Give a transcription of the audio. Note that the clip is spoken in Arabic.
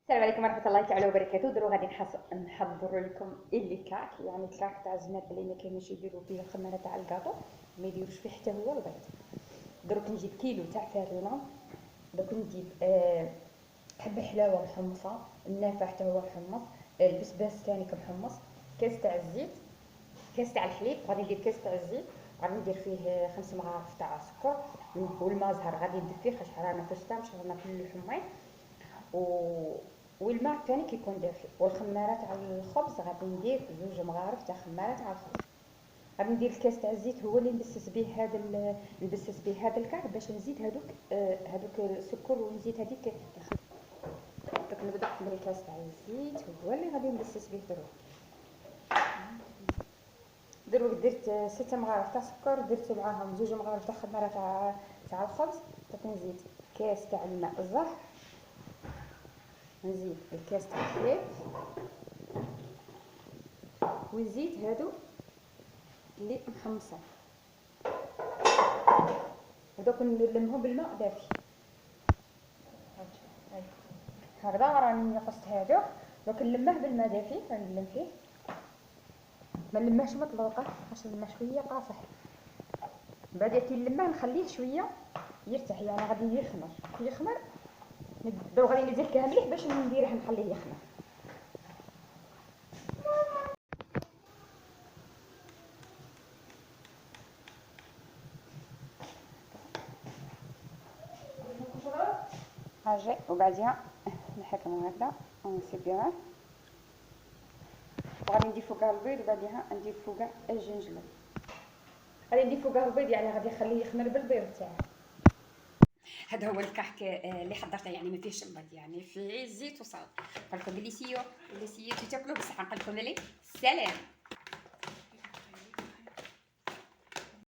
السلام عليكم ورحمة الله تعالى وبركاته. درو غادي نحضر لكم اللي كاك، يعني الكاك تاع الزناد اللي ما كاينش يديروا فيه الخميره تاع الكاطو، ما يديروش فيه حتى هو البيض. دروك نجيب كيلو تاع فرينه، دوك نجيب حبه حلاوه محمصه، النافع حتى هو محمص، البسباس ثاني محمص، كاس تاع الزيت، كاس تاع الحليب. غادي ندير كاس تاع الزيت، غادي ندير فيه 5 مغارف تاع السكر، والماء زهر غادي ندير فيه خاطر رانا في الشتا مش رانا في الحميض، و والماء الثاني كيكون دافئ. والخماره تاع الخبز غادي ندير 2 مغارف تاع خماره تاع الخبز. غادي ندير الكاس تاع الزيت هو اللي نبسس به هذا الكعك باش نزيد هذوك السكر ونزيد هذيك دوك نبدا بالكاس تاع الزيت هو اللي غادي نبسس به دروك درت 6 مغارف تاع سكر، درت معاهم 2 مغارف تاع خماره تاع الخبز. دوك نزيد كاس تاع الماء الزهر، نزيد الكاس تاع الحليب، ونزيد هادو اللي محمصين، ودوك نلمهم بالماء دافي. هكذا راني قصت هادو، دوك نلمه بالماء دافي، نلم فيه، ما نلمهش مطلوقه باش نلمه شويه قاصح. بعد كي نلمه نخليه شويه يرتاح، يعني غادي يخمر كي يخمر دروك غادي ندير مليح باش نديره نخليه يخمر. حاجه وبعدها نحكمو هكذا ونسيبوه، وغادي ندير فوقها البيض، وبعدها ندير فوقها الجنجبل. غادي ندير فوقها البيض، يعني غادي نخليه يخمر بالبيض تاعو. هذا هو الكحك اللي حضرته، يعني ما فيهش البيض، يعني فيه الزيت وصافي. قلت لكم ديليسيو ديليسيو تاكلوا بصحه. نقول لكم سلام.